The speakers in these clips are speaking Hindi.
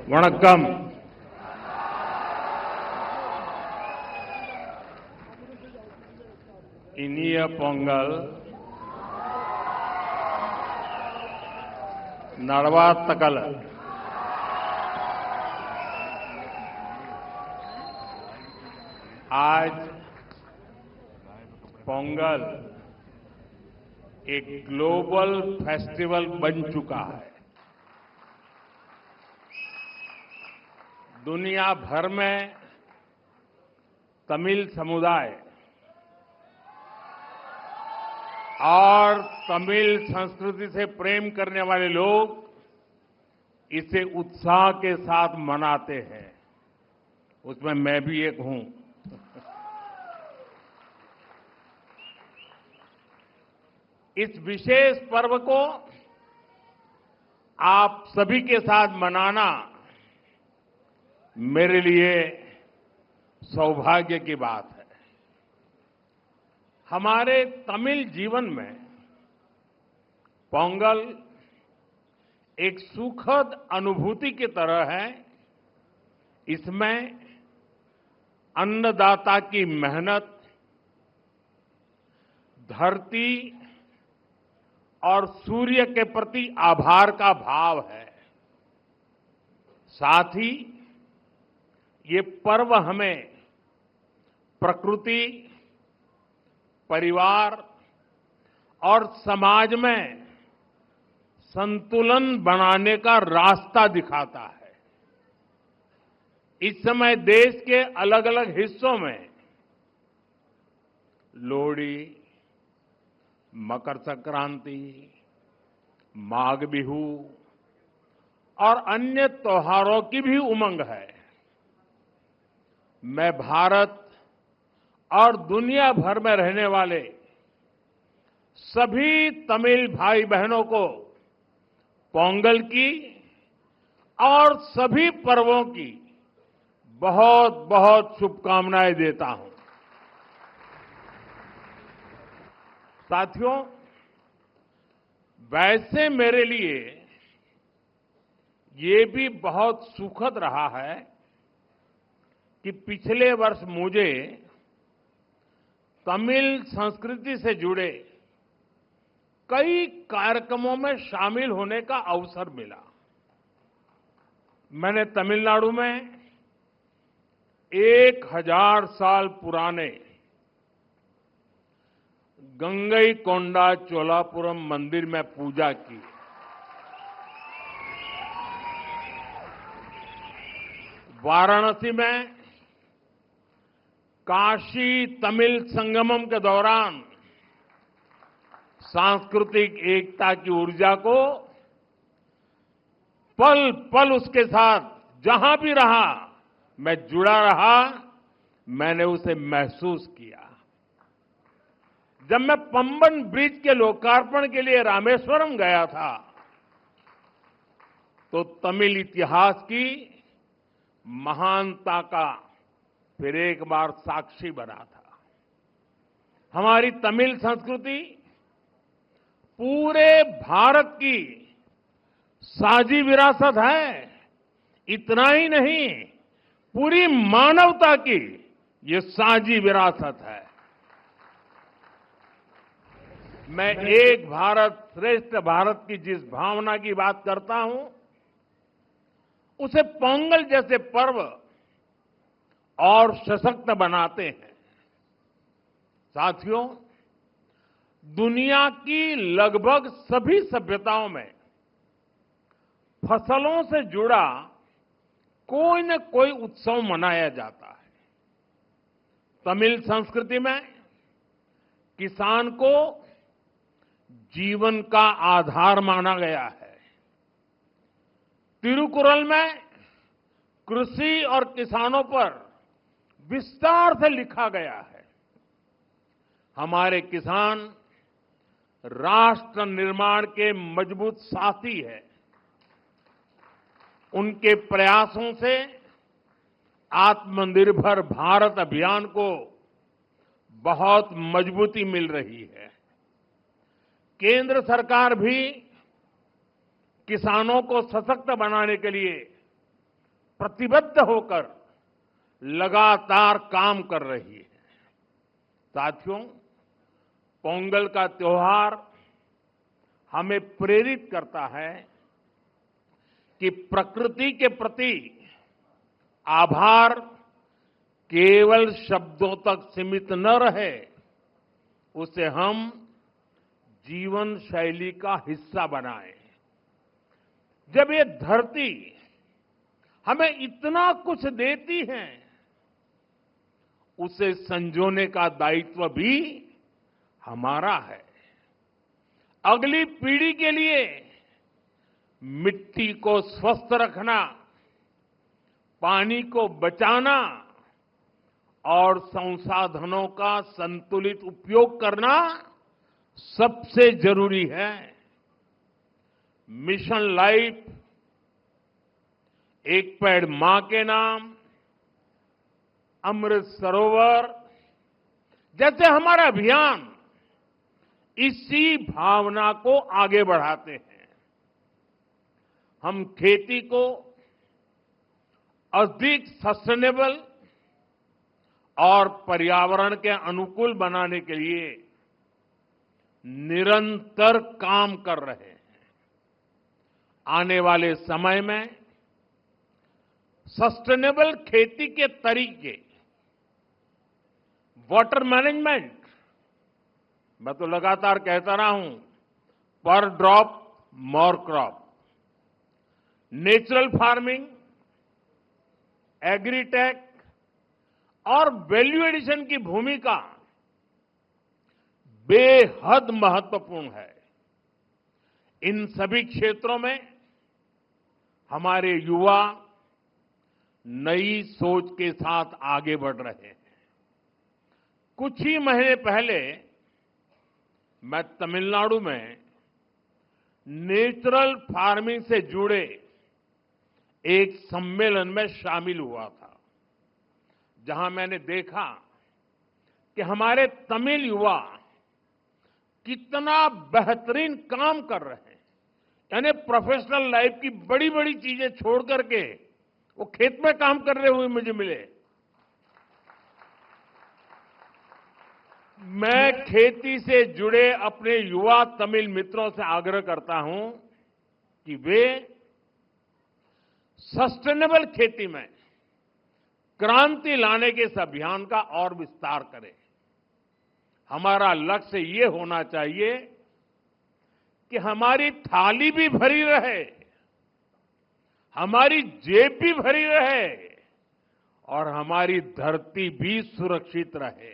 வணக்கம். இனிய பொங்கல் நல்வாழ்த்துக்கள். आज पोंगल एक ग्लोबल फेस्टिवल बन चुका है. दुनिया भर में तमिल समुदाय और तमिल संस्कृति से प्रेम करने वाले लोग इसे उत्साह के साथ मनाते हैं. उसमें मैं भी एक हूं. इस विशेष पर्व को आप सभी के साथ मनाना मेरे लिए सौभाग्य की बात है. हमारे तमिल जीवन में पोंगल एक सुखद अनुभूति की तरह है. इसमें अन्नदाता की मेहनत, धरती और सूर्य के प्रति आभार का भाव है. साथ ही ये पर्व हमें प्रकृति, परिवार और समाज में संतुलन बनाने का रास्ता दिखाता है. इस समय देश के अलग अलग हिस्सों में लोहड़ी, मकर संक्रांति, माघ बिहू और अन्य त्योहारों की भी उमंग है. मैं भारत और दुनिया भर में रहने वाले सभी तमिल भाई बहनों को पोंगल की और सभी पर्वों की बहुत बहुत शुभकामनाएं देता हूं. साथियों, वैसे मेरे लिए ये भी बहुत सुखद रहा है कि पिछले वर्ष मुझे तमिल संस्कृति से जुड़े कई कार्यक्रमों में शामिल होने का अवसर मिला. मैंने तमिलनाडु में 1000 साल पुराने गंगईकोंडा चोलापुरम मंदिर में पूजा की. वाराणसी में काशी तमिल संगमम के दौरान सांस्कृतिक एकता की ऊर्जा को पल पल उसके साथ जहां भी रहा मैं जुड़ा रहा. मैंने उसे महसूस किया. जब मैं पंबन ब्रिज के लोकार्पण के लिए रामेश्वरम गया था तो तमिल इतिहास की महानता का फिर एक बार साक्षी बना था. हमारी तमिल संस्कृति पूरे भारत की साझी विरासत है. इतना ही नहीं, पूरी मानवता की ये साझी विरासत है. मैं एक भारत श्रेष्ठ भारत की जिस भावना की बात करता हूं उसे पोंगल जैसे पर्व और सशक्त बनाते हैं. साथियों, दुनिया की लगभग सभी सभ्यताओं में फसलों से जुड़ा कोई न कोई उत्सव मनाया जाता है. तमिल संस्कृति में किसान को जीवन का आधार माना गया है. तिरुकुरल में कृषि और किसानों पर विस्तार से लिखा गया है. हमारे किसान राष्ट्र निर्माण के मजबूत साथी है. उनके प्रयासों से आत्मनिर्भर भारत अभियान को बहुत मजबूती मिल रही है. केंद्र सरकार भी किसानों को सशक्त बनाने के लिए प्रतिबद्ध होकर लगातार काम कर रही है। साथियों, पोंगल का त्योहार हमें प्रेरित करता है कि प्रकृति के प्रति आभार केवल शब्दों तक सीमित न रहे, उसे हम जीवन शैली का हिस्सा बनाएं। जब ये धरती हमें इतना कुछ देती है, उसे संजोने का दायित्व भी हमारा है। अगली पीढ़ी के लिए मिट्टी को स्वस्थ रखना, पानी को बचाना और संसाधनों का संतुलित उपयोग करना सबसे जरूरी है। मिशन लाइफ, एक पेड़ मां के नाम, अमृत सरोवर जैसे हमारा अभियान इसी भावना को आगे बढ़ाते हैं। हम खेती को अधिक सस्टेनेबल और पर्यावरण के अनुकूल बनाने के लिए निरंतर काम कर रहे हैं। आने वाले समय में सस्टेनेबल खेती के तरीके, वाटर मैनेजमेंट, मैं तो लगातार कहता रहा हूं, पर drop more crop, natural farming, agritech और वैल्यू एडिशन की भूमिका बेहद महत्वपूर्ण है। इन सभी क्षेत्रों में हमारे युवा नई सोच के साथ आगे बढ़ रहे हैं। कुछ ही महीने पहले मैं तमिलनाडु में नेचुरल फार्मिंग से जुड़े एक सम्मेलन में शामिल हुआ था, जहां मैंने देखा कि हमारे तमिल युवा कितना बेहतरीन काम कर रहे हैं। यानी प्रोफेशनल लाइफ की बड़ी बड़ी चीजें छोड़ करके वो खेत में काम कर रहे हुए मुझे मिले। मैं खेती से जुड़े अपने युवा तमिल मित्रों से आग्रह करता हूं कि वे सस्टेनेबल खेती में क्रांति लाने के इस अभियान का और विस्तार करें। हमारा लक्ष्य ये होना चाहिए कि हमारी थाली भी भरी रहे, हमारी जेब भी भरी रहे और हमारी धरती भी सुरक्षित रहे।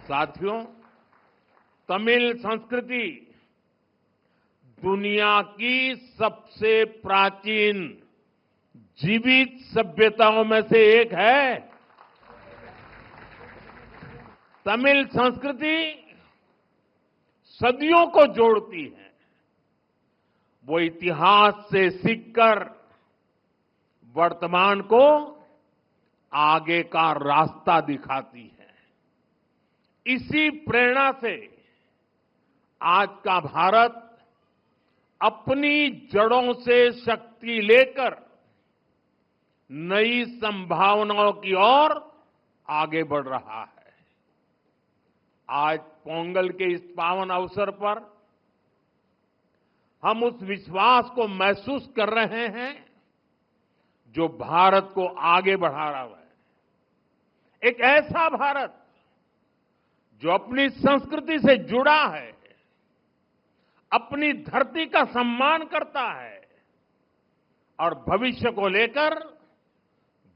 साथियों, तमिल संस्कृति दुनिया की सबसे प्राचीन जीवित सभ्यताओं में से एक है। तमिल संस्कृति सदियों को जोड़ती है। वो इतिहास से सीखकर वर्तमान को आगे का रास्ता दिखाती है। इसी प्रेरणा से आज का भारत अपनी जड़ों से शक्ति लेकर नई संभावनाओं की ओर आगे बढ़ रहा है। आज पोंगल के इस पावन अवसर पर हम उस विश्वास को महसूस कर रहे हैं जो भारत को आगे बढ़ा रहा है। एक ऐसा भारत जो अपनी संस्कृति से जुड़ा है, अपनी धरती का सम्मान करता है और भविष्य को लेकर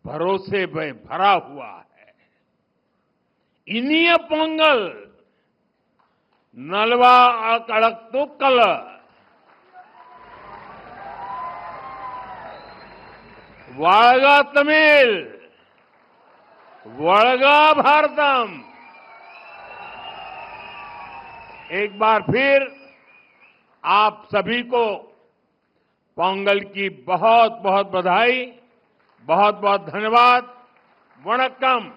भरोसे में भरा हुआ है। इनिय पोंगल नलवा कड़कतुक्कल, वाळगा तमिल, वळगा भारतम। एक बार फिर आप सभी को पोंगल की बहुत बहुत बधाई, बहुत बहुत धन्यवाद। वणक्कम।